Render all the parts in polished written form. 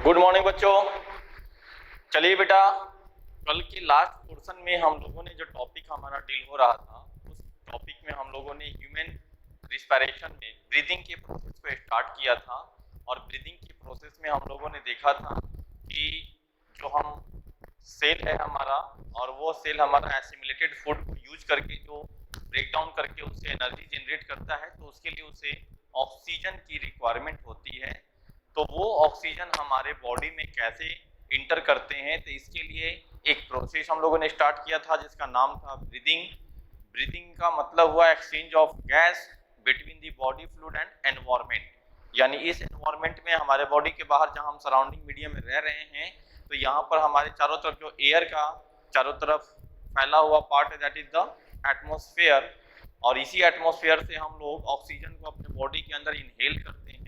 Good morning बच्चों। चलिए बेटा, कल के लास्ट पोर्शन में हम लोगों ने जो टॉपिक हमारा डील हो रहा था उस टॉपिक में हम लोगों ने ह्यूमन रिस्पायरेशन में ब्रीदिंग के प्रोसेस को स्टार्ट किया था। और ब्रीदिंग के प्रोसेस में हम लोगों ने देखा था कि जो हम सेल है हमारा, और वो सेल हमारा एसिमिलेटेड फूड को यूज करके जो ब्रेक डाउन करके उससे एनर्जी जनरेट करता है, तो उसके लिए उसे ऑक्सीजन की रिक्वायरमेंट होती है। तो वो ऑक्सीजन हमारे बॉडी में कैसे इंटर करते हैं, तो इसके लिए एक प्रोसेस हम लोगों ने स्टार्ट किया था जिसका नाम था ब्रीदिंग। ब्रीदिंग का मतलब हुआ exchange of gas between the body fluid and environment. यानी इस एनवायरनमेंट में हमारे बॉडी के बाहर जहां हम सराउंडिंग मीडिया में रह रहे हैं, तो यहाँ पर हमारे चारों तरफ जो एयर का चारों तरफ फैला हुआ पार्ट है, दैट इज द एटमॉस्फेयर। और इसी एटमॉस्फेयर से हम लोग ऑक्सीजन को अपने बॉडी के अंदर इनहेल करते हैं।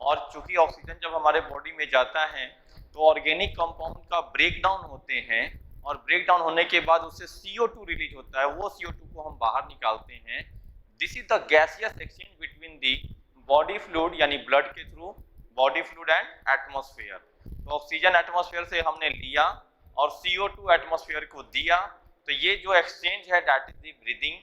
और चूंकि ऑक्सीजन जब हमारे बॉडी में जाता है तो ऑर्गेनिक कंपाउंड का ब्रेक डाउन होते हैं, और ब्रेक डाउन होने के बाद उससे CO2 रिलीज होता है। वो CO2 को हम बाहर निकालते हैं। This is the gaseous exchange between the body fluid यानी ब्लड के through body fluid and atmosphere. तो ऑक्सीजन एटमॉस्फेयर से हमने लिया और CO2 एटमॉस्फेयर को दिया। तो ये जो एक्सचेंज है that is the breathing.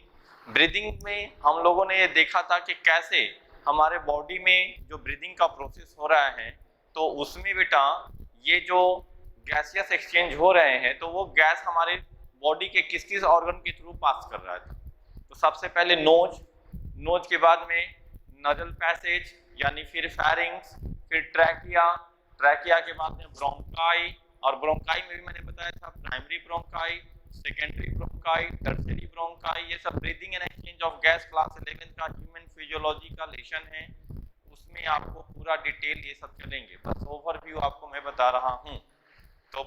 Breathing में हम लोगों ने ये देखा था कि कैसे हमारे बॉडी में जो ब्रीदिंग का प्रोसेस हो रहा है, तो उसमें बेटा ये जो गैसियस एक्सचेंज हो रहे हैं, तो वो गैस हमारे बॉडी के किस किस ऑर्गन के थ्रू पास कर रहा था। तो सबसे पहले नोज के बाद में नजल पैसेज यानी फिर फेरिंग्स, फिर ट्रैकिया के बाद में ब्रोंकाई। और ब्रोंकाई में भी मैंने बताया था primary bronchi, secondary bronchi, tertiary bronchi. ये सब breathing and exchange of gas class 11 का ह्यूमन फिजियोलॉजी का लेसन है, उसमें आपको पूरा डिटेल ये सब चलेंगे। बस ओवरव्यू आपको मैं बता रहा हूँ। तो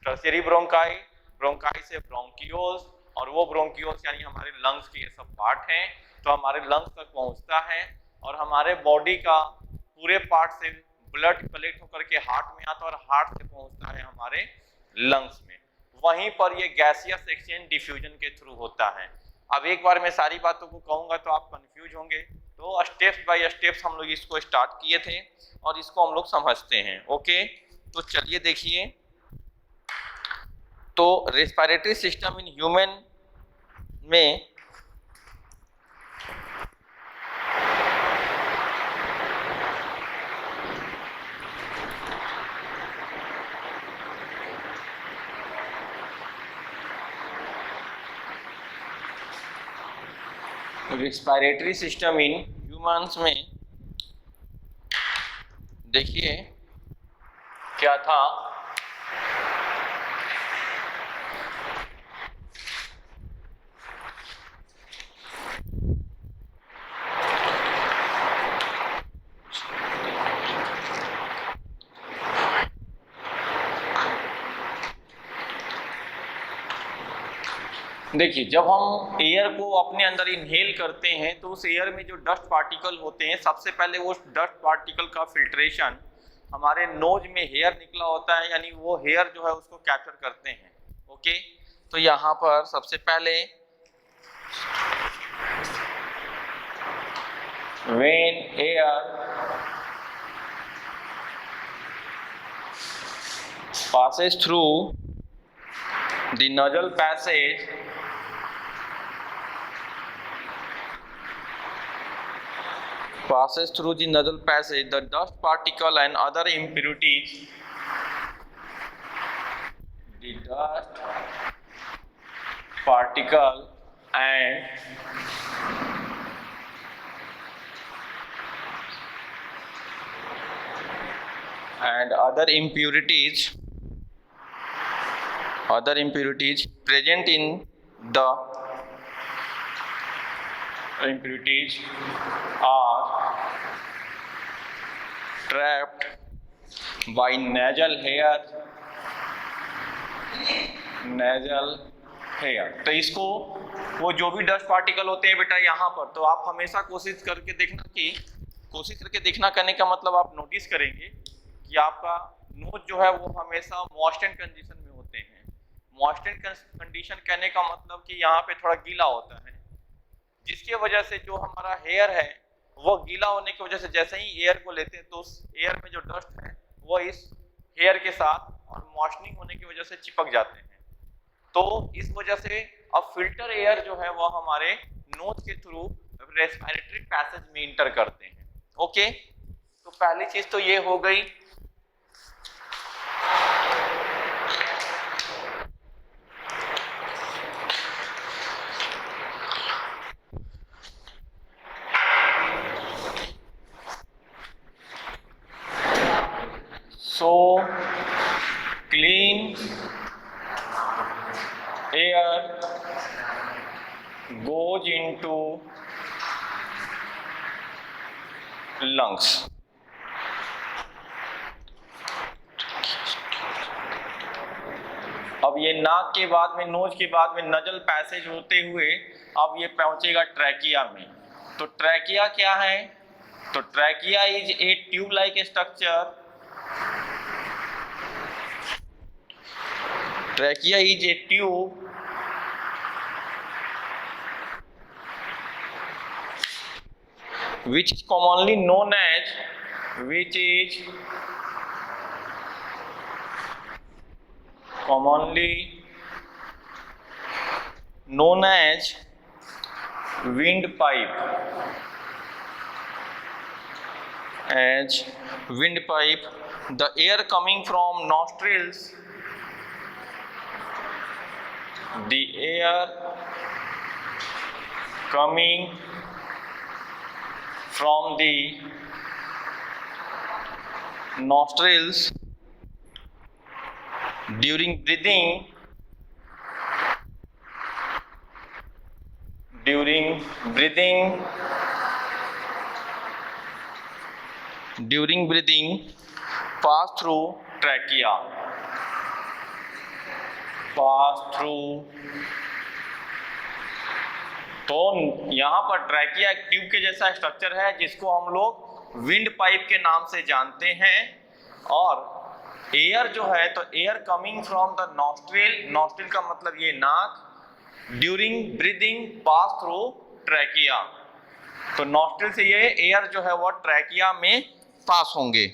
टर्शियरी ब्रोंकाई से ब्रोंकियोल्स, और वो ब्रोंकियोल्स यानी हमारे लंग्स के ये सब पार्ट हैं, तो हमारे लंग्स तक पहुँचता है और हमारे बॉडी का पूरे पार्ट से ब्लड कलेक्ट होकर के हार्ट में आता है और हार्ट से पहुँचता है हमारे लंग्स में। वहीं पर ये गैसियस एक्सचेंज डिफ्यूजन के थ्रू होता है। अब एक बार मैं सारी बातों को कहूंगा तो आप कंफ्यूज होंगे, तो स्टेप्स बाय स्टेप्स हम लोग इसको स्टार्ट किए थे और इसको हम लोग समझते हैं। ओके, तो चलिए देखिए। तो रेस्पिरेटरी सिस्टम इन ह्यूमन में रेस्पिरेटरी सिस्टम इन ह्यूमंस में देखिए क्या था। देखिए, जब हम एयर को अपने अंदर इनहेल करते हैं तो उस एयर में जो डस्ट पार्टिकल होते हैं, सबसे पहले वो डस्ट पार्टिकल का फिल्ट्रेशन हमारे नोज में हेयर निकला होता है, यानी वो हेयर जो है उसको कैप्चर करते हैं। ओके, तो यहाँ पर सबसे पहले when air passes through the nasal passage, the dust particle and other impurities, the dust particle and other impurities present in the impurities are trapped by nasal hair। तो इसको वो जो भी डस्ट पार्टिकल होते हैं बेटा यहाँ पर, तो आप हमेशा कोशिश करके देखना कहने का मतलब आप नोटिस करेंगे कि आपका नोज जो है वो हमेशा मॉइस्चर कंडीशन में होते हैं। मॉइस्चर कंडीशन कहने का मतलब कि यहाँ पे थोड़ा गीला होता है, जिसकी वजह से जो हमारा हेयर है वो गीला होने की वजह से जैसे ही एयर को लेते हैं तो उस एयर में जो डस्ट है वो इस हेयर के साथ और मॉइस्चनिंग होने की वजह से चिपक जाते हैं। तो इस वजह से अब फिल्टर एयर जो है वो हमारे नोज के थ्रू रेस्पिरेटरी पैसेज में इंटर करते हैं। ओके, तो पहली चीज तो ये हो गई। So clean air goes into lungs. अब ये नाक के बाद में, नोज के बाद में नजल पैसेज होते हुए अब ये पहुंचेगा ट्रैकिया में। तो ट्रैकिया क्या है? तो trachea is a tube like structure. Trachea is a tube which is commonly known as windpipe. As windpipe, the air coming from nostrils. The air coming from the nostrils during breathing pass through trachea. तो यहां पर trachea एक tube के जैसा structure है जिसको हम लोग विंड पाइप के नाम से जानते हैं। और एयर जो है, तो air coming from the nostril का मतलब ये नाक, during breathing pass through trachea. तो नॉस्ट्रिल से ये एयर जो है वो ट्रैकिया में पास होंगे।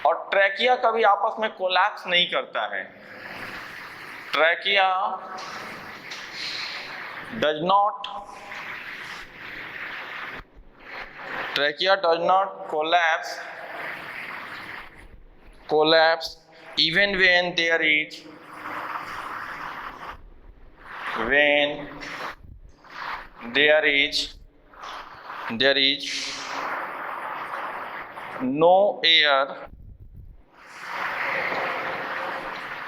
और ट्रैकिया कभी आपस में कोलैप्स नहीं करता है। Trachea does not collapse even when there is no air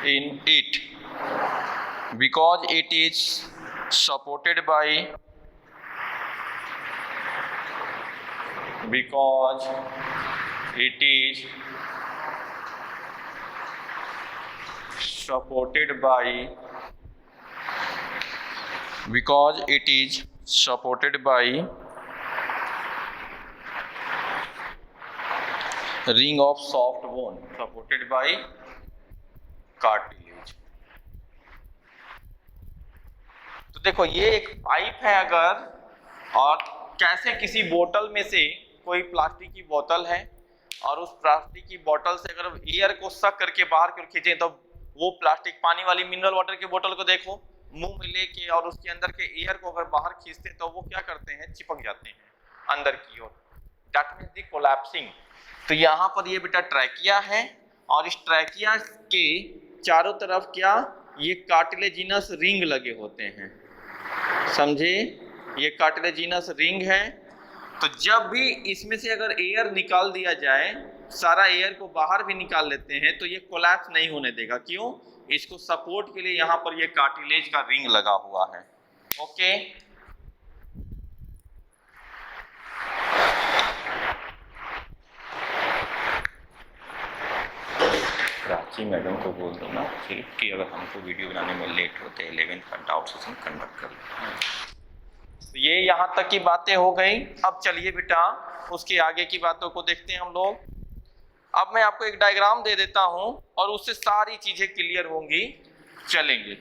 in it, because it is supported by ring of soft bone, supported by cartilage। तो देखो ये एक पाइप है अगर, और कैसे किसी बोतल में से, कोई प्लास्टिक की बोतल है और उस प्लास्टिक की बोतल से अगर एयर को सक करके बाहर की ओर खींचे तो वो प्लास्टिक, पानी वाली मिनरल वाटर की बोतल को देखो, मुंह में लेके और उसके अंदर के एयर को अगर बाहर खींचते तो वो क्या करते हैं, चिपक जाते हैं अंदर की ओर। That means the collapsing. तो यहाँ पर ये बेटा ट्रैकिया है और इस ट्रैकिया के चारों तरफ क्या, ये कार्टिलेजिनस रिंग लगे होते हैं, समझे? ये कार्टिलेजिनस रिंग है। तो जब भी इसमें से अगर एयर निकाल दिया जाए, सारा एयर को बाहर भी निकाल लेते हैं, तो ये कोलैप्स नहीं होने देगा। क्यों? इसको सपोर्ट के लिए यहाँ पर ये कार्टिलेज का रिंग लगा हुआ है। ओके, प्राची मैडम को बोल दो ना सिर्फ कि अगर हमको वीडियो बनाने में लेट होते 11th का डाउट सेशन कंडक्ट कर लो। तो ये यहाँ तक की बातें हो गई। अब चलिए बेटा उसके आगे की बातों को देखते हैं हम लोग। अब मैं आपको एक डायग्राम दे देता हूँ और उससे सारी चीजें क्लियर होंगी, चलेंगे।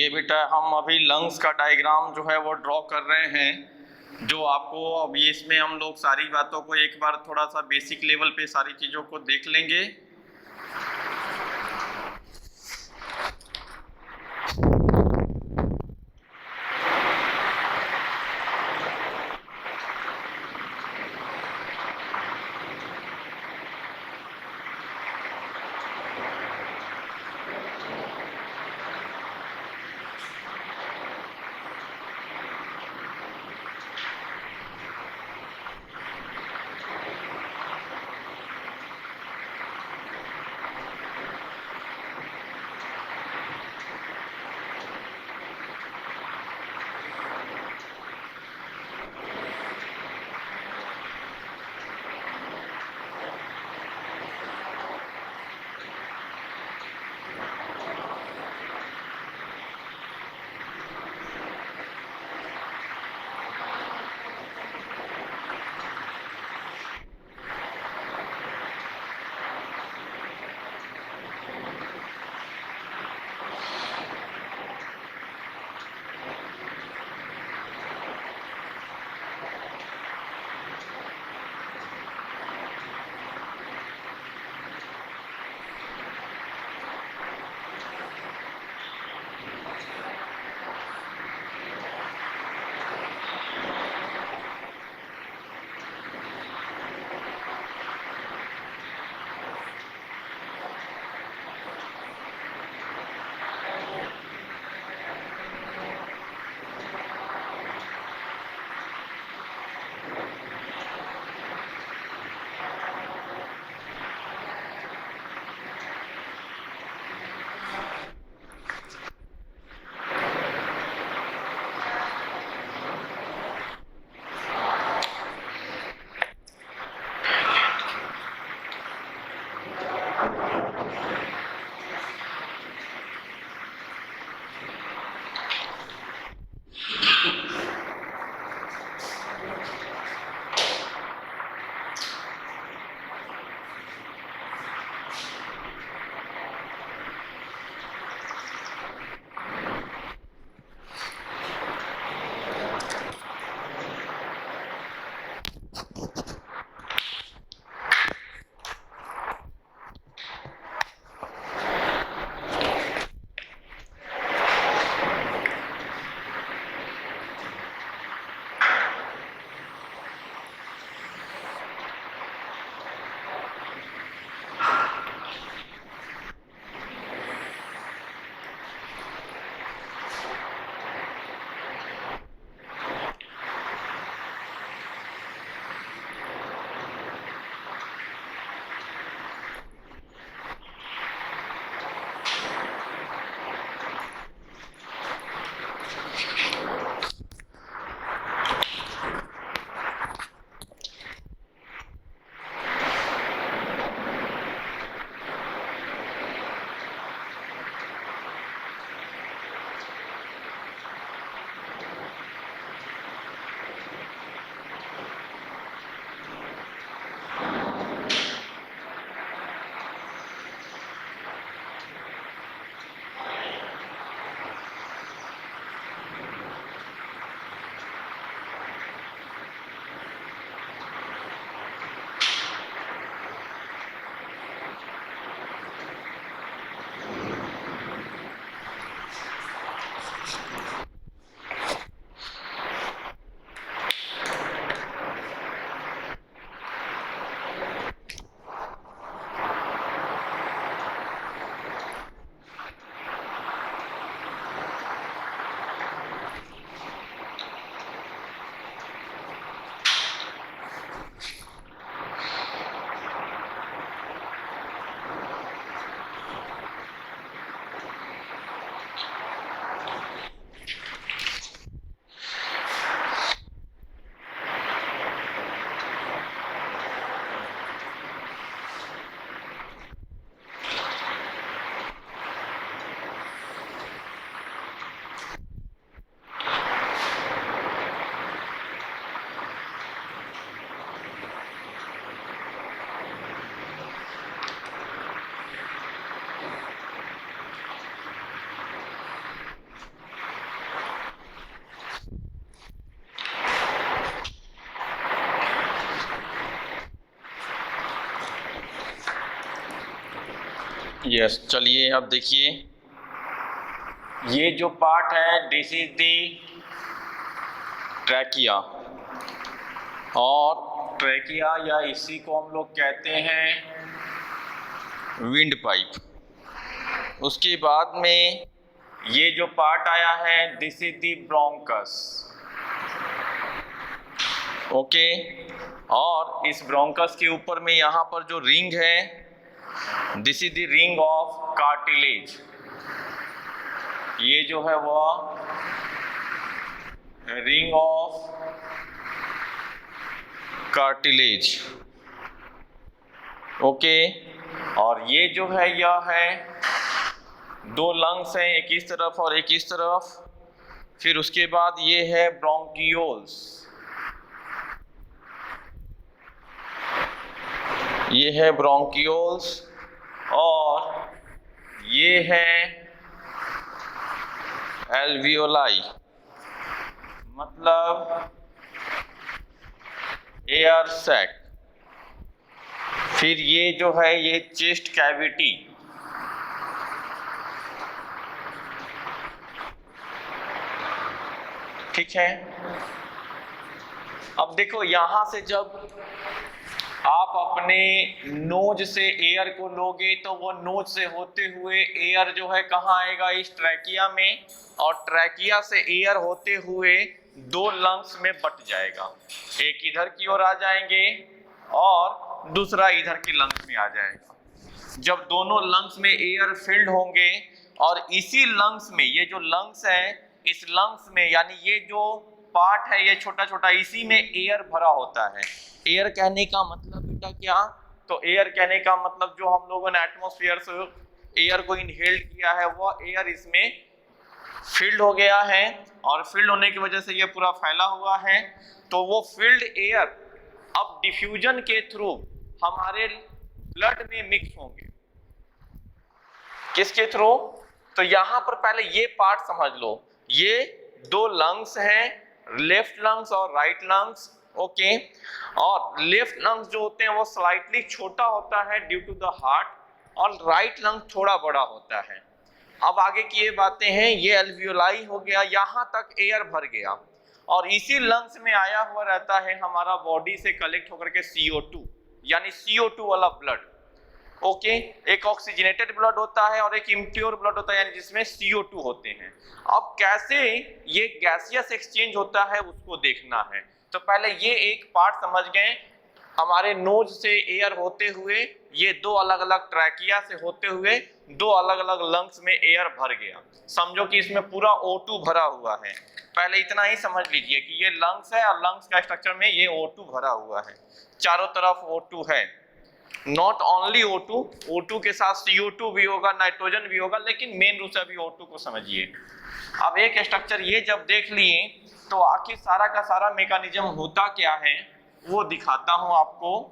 ये बेटा हम अभी लंग्स का डायग्राम जो है वो ड्रॉ कर रहे हैं, जो आपको अब ये इसमें हम लोग सारी बातों को एक बार थोड़ा सा बेसिक लेवल पे सारी चीज़ों को देख लेंगे। यस, चलिए अब देखिए, ये जो पार्ट है दिस इज दी ट्रैकिया, और ट्रैकिया या इसी को हम लोग कहते हैं विंड पाइप। उसके बाद में ये जो पार्ट आया है this is the bronchus. Okay, और इस ब्रोंकस के ऊपर में यहाँ पर जो रिंग है this is the ring of cartilage. ये जो है वह रिंग ऑफ कार्टिलेज। ओके, और ये जो है यह है दो लंग्स हैं, एक इस तरफ और एक इस तरफ। फिर उसके बाद ये है ब्रोंकियोल्स, ये है ब्रोंकियोल्स, और ये है एल्वियोलाई, मतलब एयर सैक। फिर ये जो है ये चेस्ट कैविटी, ठीक है। अब देखो यहां से जब आप अपने नोज से एयर को लोगे तो वो नोज से होते हुए एयर जो है कहाँ आएगा, इस ट्रैकिया में, और ट्रैकिया से एयर होते हुए दो लंग्स में बट जाएगा। एक इधर की ओर आ जाएंगे और दूसरा इधर के लंग्स में आ जाएगा। जब दोनों लंग्स में एयर फिल्ड होंगे और इसी लंग्स में, ये जो लंग्स है इस लंग्स में, यानी ये जो पार्ट है ये छोटा छोटा, इसी में एयर भरा होता है। एयर कहने का मतलब बेटा क्या, तो एयर कहने का मतलब जो हम लोगों ने एटमॉस्फेयर से एयर को इनहेल किया है वह एयर इसमें फिल्ड हो गया है, और फिल्ड होने की वजह से ये पूरा फैला हुआ है। तो वो फिल्ड एयर अब डिफ्यूजन के थ्रू हमारे ब्लड में मिक्स होंगे। किसके थ्रू, तो यहां पर पहले ये पार्ट समझ लो, ये दो लंग्स हैं, लेफ्ट लंग्स और राइट लंग्स। ओके, और लेफ्ट लंग्स जो होते हैं वो स्लाइटली छोटा होता है ड्यू टू द हार्ट, और राइट लंग थोड़ा बड़ा होता है। अब आगे की ये बातें हैं, ये एल्वियोलाई हो गया, यहां तक एयर भर गया, और इसी लंग्स में आया हुआ रहता है हमारा बॉडी से कलेक्ट होकर के CO2, यानी CO2 वाला ब्लड। ओके, एक ऑक्सीजनेटेड ब्लड होता है और एक इम्प्योर ब्लड होता है, यानी जिसमें CO2 होते हैं। अब कैसे ये गैसियस एक्सचेंज होता है उसको देखना है। तो पहले ये एक पार्ट समझ गए, हमारे नोज से एयर होते हुए ये दो अलग अलग ट्रैकिया से होते हुए दो अलग अलग लंग्स में एयर भर गया। समझो कि इसमें पूरा O2 भरा हुआ है। पहले इतना ही समझ लीजिए कि ये लंग्स है और लंग्स का स्ट्रक्चर में ये O2 भरा हुआ है, चारों तरफ O2 है। नॉट ओनली O2 के साथ CO2 भी होगा, नाइट्रोजन भी होगा, लेकिन मेन रूप से अभी O2 को समझिए। अब एक स्ट्रक्चर ये जब देख लिए तो आखिर सारा का सारा मैकेनिज्म होता क्या है वो दिखाता हूं आपको।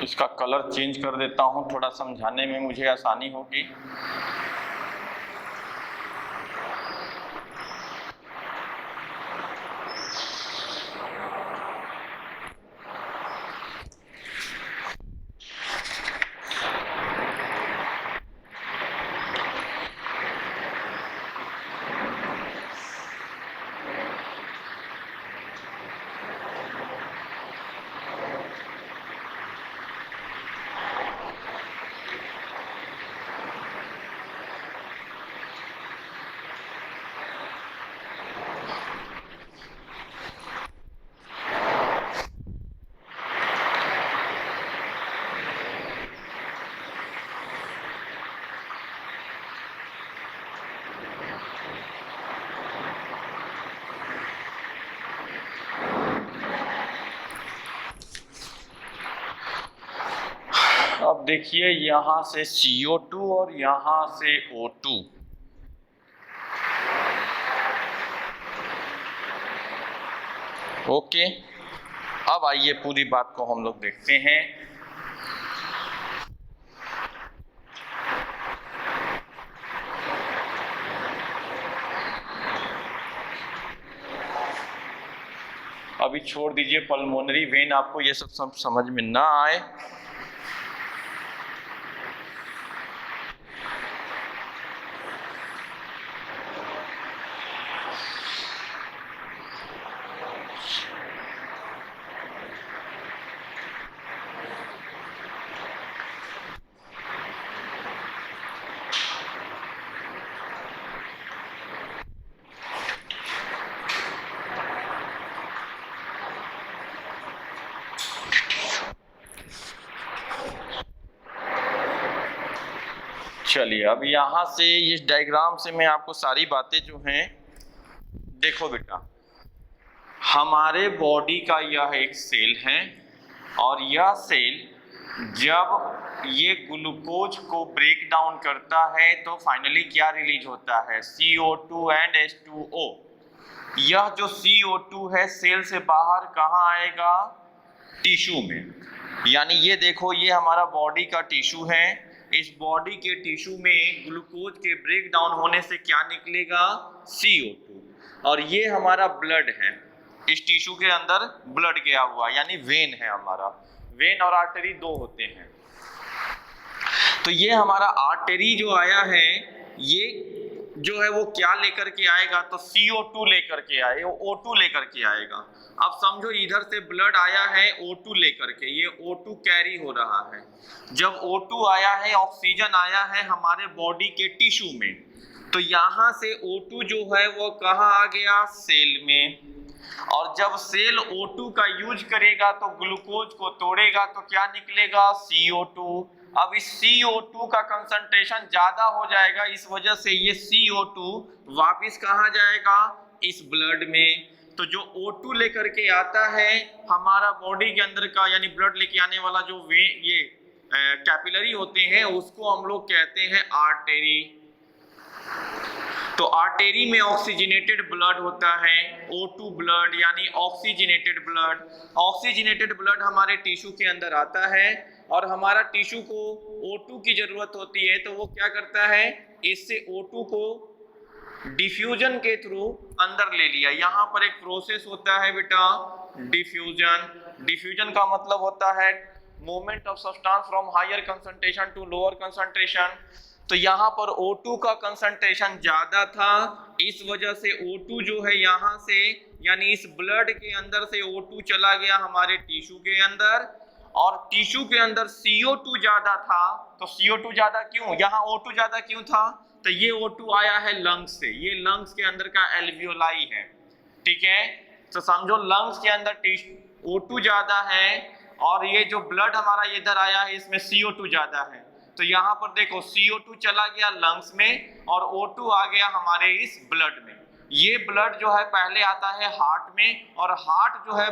इसका कलर चेंज कर देता हूं, थोड़ा समझाने में मुझे आसानी होगी। अब देखिए यहां से CO2 और यहां से O2, ओके। अब आइए पूरी बात को हम लोग देखते हैं। अभी छोड़ दीजिए पल्मोनरी वेन, आपको ये सब समझ में ना आए। चलिए अब यहां से इस डायग्राम से मैं आपको सारी बातें जो हैं, देखो बेटा, हमारे बॉडी का यह एक सेल है और यह सेल जब ये ग्लूकोज को ब्रेक डाउन करता है तो फाइनली क्या रिलीज होता है, CO2 एंड H2O। यह जो CO2 है सेल से बाहर कहाँ आएगा, टिश्यू में। यानी ये देखो, ये हमारा बॉडी का टिश्यू है, इस बॉडी के टिश्यू में ग्लूकोज के ब्रेक डाउन होने से क्या निकलेगा, CO2। और ये हमारा ब्लड है, इस टिश्यू के अंदर ब्लड गया हुआ, यानी वेन है हमारा। वेन और आर्टरी दो होते हैं। तो ये हमारा आर्टरी जो आया है, ये जो है वो क्या लेकर के आएगा, तो CO2 लेकर के आए, वो O2 लेकर के आएगा। अब समझो इधर से ब्लड आया है O2 लेकर के, ये O2 कैरी हो रहा है। जब O2 आया है, ऑक्सीजन आया है हमारे बॉडी के टिश्यू में, तो यहाँ से O2 जो है वो कहाँ आ गया, सेल में। और जब सेल O2 का यूज करेगा तो ग्लूकोज को तोड़ेगा तो क्या निकलेगा, CO2। अब इस CO2 का कंसंट्रेशन ज्यादा हो जाएगा, इस वजह से ये CO2 वापिस कहाँ जाएगा, इस ब्लड में। तो जो O2 लेकर के आता है हमारा बॉडी के अंदर का, यानी ब्लड लेके आने वाला जो ये कैपिलरी होते हैं, उसको हम लोग कहते हैं आर्टरी। तो आर्टरी में ऑक्सीजनेटेड ब्लड होता है, O2 ब्लड, यानी ऑक्सीजनेटेड ब्लड। ऑक्सीजनेटेड ब्लड हमारे टिश्यू के अंदर आता है और हमारा टिश्यू को O2 की जरूरत होती है, तो वो क्या करता है, इससे O2 को डिफ्यूजन के थ्रू अंदर ले लिया। यहाँ पर एक प्रोसेस होता है बेटा, डिफ्यूजन। डिफ्यूजन का मतलब होता है movement of substance from higher concentration to lower concentration. तो यहाँ पर O2 का कंसंट्रेशन ज्यादा था, इस वजह से O2 जो है यहाँ से, यानी इस ब्लड के अंदर से O2 चला गया हमारे टिश्यू के अंदर, और टिश्यू के अंदर CO2 ज्यादा था। तो CO2 ज्यादा क्यों, यहाँ O2 ज्यादा क्यों था, तो ये O2 आया है लंग्स से, ये लंग्स के अंदर का एल्वियोलाई है, ठीक है। तो समझो लंग्स के अंदर O2 ज्यादा है और ये जो ब्लड हमारा इधर आया है इसमें CO2 ज्यादा है। तो यहाँ पर देखो CO2 चला गया लंग्स में और O2 आ गया हमारे इस ब्लड में। ये ब्लड जो है पहले आता है हार्ट में, और हार्ट जो है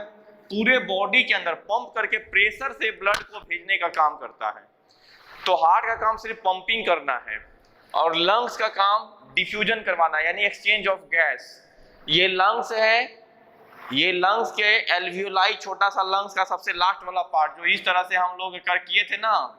पूरे बॉडी के अंदर पंप करके प्रेशर से ब्लड को भेजने का काम करता है। तो हार्ट का काम सिर्फ पंपिंग करना है और लंग्स का काम डिफ्यूजन करवाना, यानी एक्सचेंज ऑफ गैस। ये लंग्स है ये लंग्स के एल्वियोलाई, छोटा सा लंग्स का सबसे लास्ट वाला पार्ट जो इस तरह से हम लोग कर किए थे ना,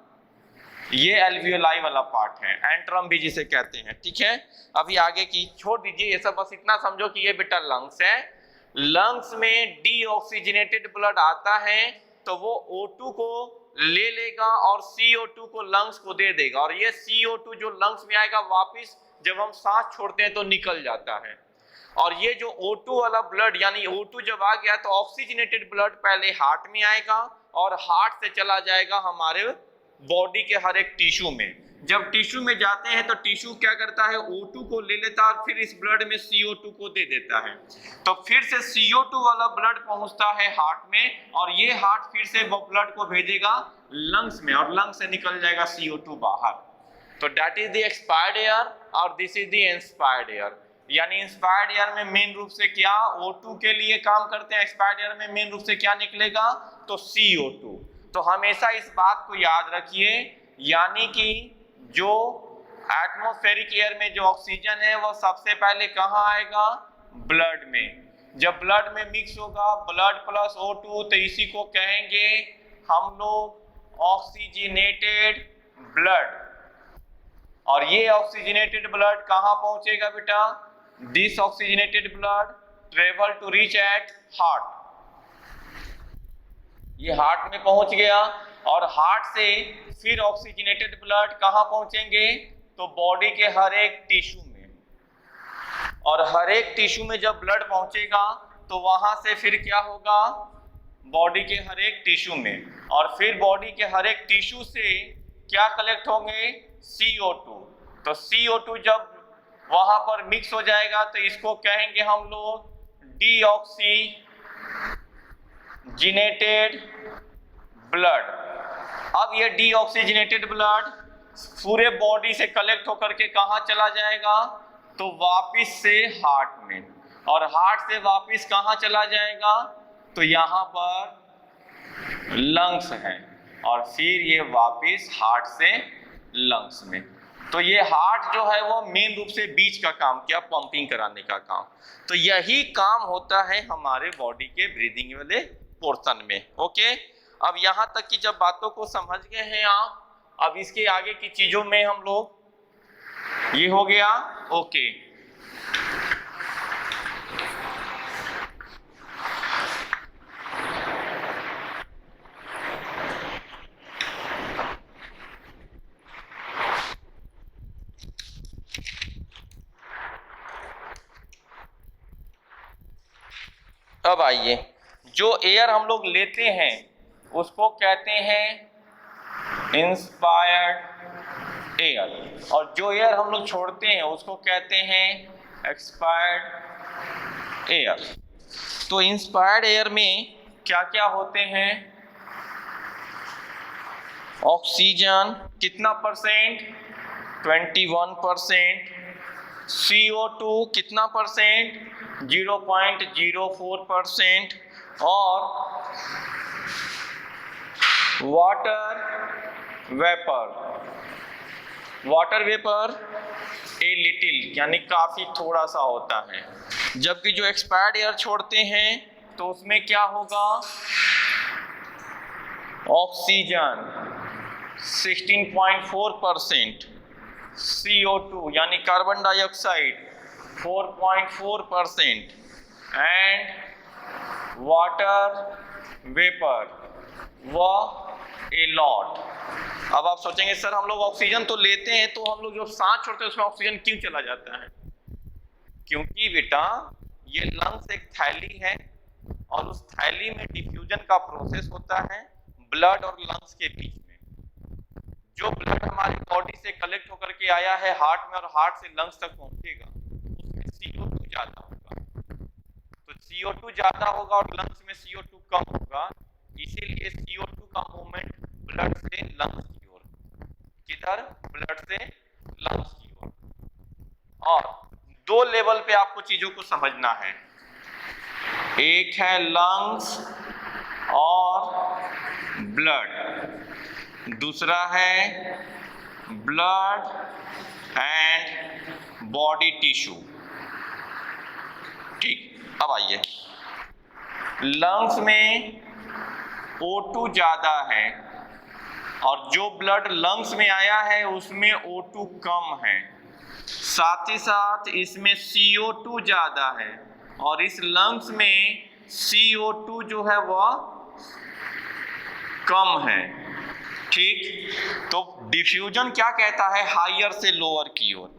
ये एल्वियोलाई वाला पार्ट है, एंट्रम भी जिसे कहते हैं। ठीक है, अभी आगे की छोड़ दीजिए ये सब, बस इतना समझो कि ये बेटा लंग्स है। लंग्स में डीऑक्सीजनेटेड ब्लड आता है तो वो O2 को ले लेगा और CO2 को लंग्स को दे देगा, और ये CO2 जो लंग्स में आएगा वापिस जब हम सांस छोड़ते हैं तो निकल जाता है। और ये जो O2 वाला ब्लड, यानी O2 जब आ गया तो ऑक्सीजनेटेड ब्लड पहले हार्ट में आएगा और हार्ट से चला जाएगा हमारे बॉडी के हर एक टिश्यू में। जब टिश्यू में जाते हैं तो टिश्यू क्या करता है, O2 को ले लेता है और फिर इस ब्लड में CO2 को दे देता है। तो फिर से CO2 वाला ब्लड पहुंचता है हार्ट में, और ये हार्ट फिर से वो ब्लड को भेजेगा लंग्स में, और लंग्स से निकल जाएगा CO2 बाहर। तो that is the expired air और this is the inspired air. यानी इंस्पायर्ड एयर में मेन रूप से क्या O2 के लिए काम करते हैं, एक्सपायर्ड एयर में मेन रूप से क्या निकलेगा, तो CO2। तो हमेशा इस बात को याद रखिए, यानी कि जो एटमॉस्फेरिक एयर में जो ऑक्सीजन है वो सबसे पहले कहाँ आएगा, ब्लड में। जब ब्लड में मिक्स होगा ब्लड प्लस O2 तो इसी को कहेंगे हम लोग ऑक्सीजनेटेड ब्लड। और ये ऑक्सीजनेटेड ब्लड कहाँ पहुंचेगा बेटा, this oxygenated blood travel to reach at heart. ये हार्ट में पहुंच गया, और हार्ट से फिर ऑक्सीजनेटेड ब्लड कहाँ पहुंचेंगे, तो बॉडी के हर एक टिश्यू में। और हर एक टिश्यू में जब ब्लड पहुंचेगा तो वहां से फिर क्या होगा, बॉडी के हर एक टिश्यू में, और फिर बॉडी के हर एक टिश्यू से क्या कलेक्ट होंगे, CO2। तो CO2 जब वहां पर मिक्स हो जाएगा तो इसको कहेंगे हम लोग डीऑक्सीजनेटेड ब्लड। अब ये डीऑक्सीजनेटेड ब्लड पूरे बॉडी से कलेक्ट होकर के कहाँ चला जाएगा, तो वापिस से हार्ट में, और हार्ट से वापिस कहाँ चला जाएगा, तो यहाँ पर लंग्स है, और फिर ये वापिस हार्ट से लंग्स में। तो ये हार्ट जो है वो मेन रूप से बीच का काम किया, पंपिंग कराने का काम। तो यही काम होता है हमारे बॉडी के ब्रीदिंग वाले पोर्शन में। ओके, अब यहाँ तक की जब बातों को समझ गए हैं आप, अब इसके आगे की चीजों में हम लोग, ये हो गया ओके। अब आइए, जो एयर हम लोग लेते हैं उसको कहते हैं इंस्पायर्ड एयर, और जो एयर हम लोग छोड़ते हैं उसको कहते हैं एक्सपायर्ड एयर। तो इंस्पायर्ड एयर में क्या क्या होते हैं, ऑक्सीजन कितना परसेंट, 21%, CO2 कितना परसेंट, 0.04%, और वाटर वेपर ए लिटिल, यानी काफी थोड़ा सा होता है। जबकि जो एक्सपायर्ड एयर छोड़ते हैं तो उसमें क्या होगा, ऑक्सीजन 16.4%, CO2 यानी carbon dioxide 4.4%, and water vapour व ए लॉट। अब आप सोचेंगे सर हम लोग ऑक्सीजन तो लेते हैं तो हम लोग जो सांस छोड़ते हैं उसमें ऑक्सीजन क्यों चला जाता है, क्योंकि बेटा ये लंग्स एक थैली है, और उस थैली में डिफ्यूजन का प्रोसेस होता है ब्लड और लंग्स के बीच में। जो ब्लड हमारी बॉडी से कलेक्ट होकर के आया है हार्ट में, और हार्ट से लंग्स तक पहुंचेगा, उसमें CO2 ज्यादा होगा। तो CO2 ज्यादा होगा और लंग्स में CO2 कम होगा, इसीलिए CO2 का मूवमेंट ब्लड से लंग्स की ओर, किधर, ब्लड से लंग्स की ओर। और दो लेवल पे आपको चीजों को समझना है, एक है लंग्स और ब्लड, दूसरा है ब्लड एंड बॉडी टिश्यू। ठीक, अब आइए लंग्स में O2 ज्यादा है और जो ब्लड लंग्स में आया है उसमें O2 कम है, साथ ही साथ इसमें CO2 ज्यादा है और इस लंग्स में CO2 जो है वह कम है। ठीक, तो डिफ्यूजन क्या कहता है, हायर से लोअर की ओर।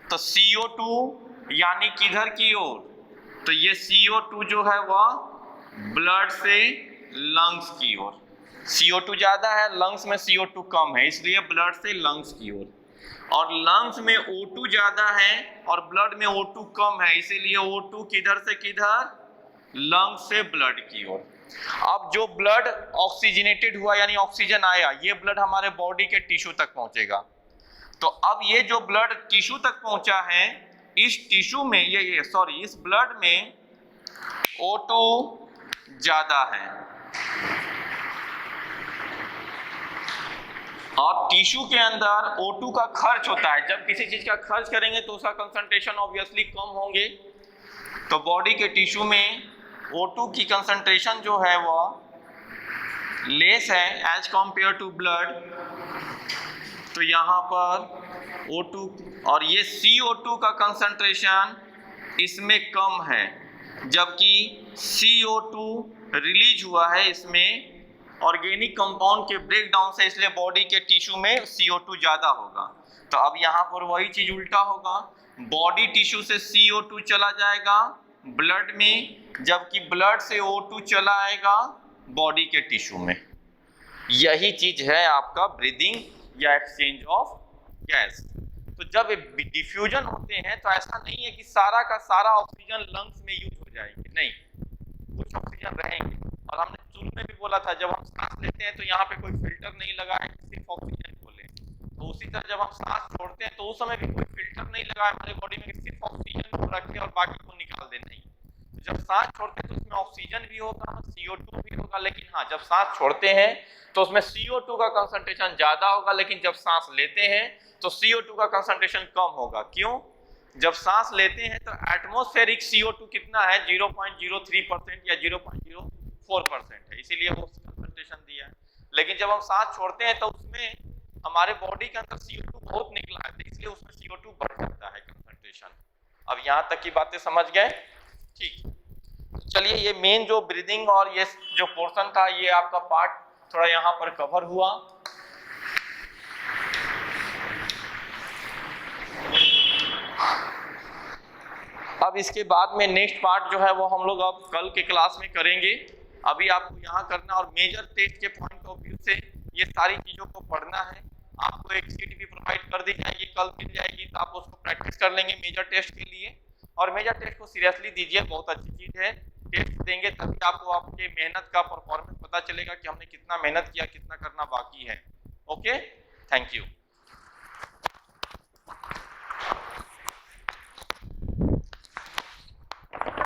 तो CO2 यानी किधर की ओर, तो ये CO2 जो है वह ब्लड से लंग्स की ओर। CO2 ज्यादा है, लंग्स में CO2 कम है, इसलिए ब्लड से लंग्स की ओर। और लंग्स में O2 ज्यादा है और ब्लड में O2 कम है, इसीलिए O2 किधर से किधर, लंग्स से ब्लड की ओर। अब जो ब्लड ऑक्सीजनेटेड हुआ यानी ऑक्सीजन आया, ये ब्लड हमारे बॉडी के टिश्यू तक पहुंचेगा। तो अब ये जो ब्लड टिश्यू तक पहुंचा है, इस टिश्यू में इस ब्लड में O2 ज्यादा है और टिश्यू के अंदर O2 का खर्च होता है। जब किसी चीज का खर्च करेंगे तो उसका कंसंट्रेशन ऑब्वियसली कम होंगे। तो बॉडी के टिश्यू में O2 की कंसंट्रेशन जो है वो लेस है एज कंपेयर टू ब्लड। तो यहाँ पर O2 और ये CO2 का कंसंट्रेशन इसमें कम है, जबकि CO2 रिलीज हुआ है इसमें ऑर्गेनिक कंपाउंड के ब्रेकडाउन से, इसलिए बॉडी के टिश्यू में CO2 ज्यादा होगा। तो अब यहाँ पर वही चीज उल्टा होगा, बॉडी टिश्यू से CO2 चला जाएगा ब्लड में, जबकि ब्लड से O2 चला आएगा बॉडी के टिश्यू में। यही चीज है आपका ब्रीदिंग या एक्सचेंज ऑफ गैस। तो जब डिफ्यूजन होते हैं तो ऐसा नहीं है कि सारा का सारा ऑक्सीजन लंग्स में यूज हो जाएंगे, नहीं, कुछ ऑक्सीजन रहेंगे। और हमने शुरू में भी बोला था, जब हम सांस लेते हैं तो यहाँ पे कोई फिल्टर नहीं लगा है कि सिर्फ ऑक्सीजन को लें। तो उसी तरह जब हम सांस छोड़ते हैं तो उस समय भी कोई फिल्टर नहीं लगा है हमारे बॉडी में कि सिर्फ ऑक्सीजन को रखें और बाकी को निकाल दें, नहीं। तो जब सांस छोड़ते हैं तो उसमें ऑक्सीजन भी होगा, CO2 भी होगा, लेकिन हाँ, जब सांस छोड़ते हैं तो उसमें CO2 का कंसंट्रेशन ज्यादा होगा, लेकिन जब सांस लेते हैं तो CO2 का कंसंट्रेशन कम होगा। क्यों? जब सांस लेते हैं तो एटमॉस्फेरिक CO2 कितना है, 0.03% या 0.04% है, इसीलिए वो कंसंट्रेशन दिया है। लेकिन जब हम सांस छोड़ते हैं तो उसमें हमारे बॉडी के अंदर CO2 बहुत निकला है, इसलिए उसमें CO2 बढ़ जाता है कंसंट्रेशन। अब यहाँ तक की बातें समझ गए? ठीक, चलिए ये मेन जो ब्रीदिंग और ये जो पोर्शन था, ये आपका पार्ट थोड़ा यहाँ पर कवर हुआ। अब इसके बाद में नेक्स्ट पार्ट जो है वो हम लोग अब कल के क्लास में करेंगे। अभी आपको यहाँ करना और मेजर टेस्ट के पॉइंट ऑफ व्यू से ये सारी चीजों को पढ़ना है। आपको एक शीट भी प्रोवाइड कर दी जाएगी, कल मिल जाएगी, तो आप उसको प्रैक्टिस कर लेंगे मेजर टेस्ट के लिए। और मेजर टेस्ट को सीरियसली दीजिए, बहुत अच्छी चीज है। टेस्ट देंगे तभी आपको आपके मेहनत का परफॉर्मेंस पता चलेगा कि हमने कितना मेहनत किया, कितना करना बाकी है। Okay, thank you.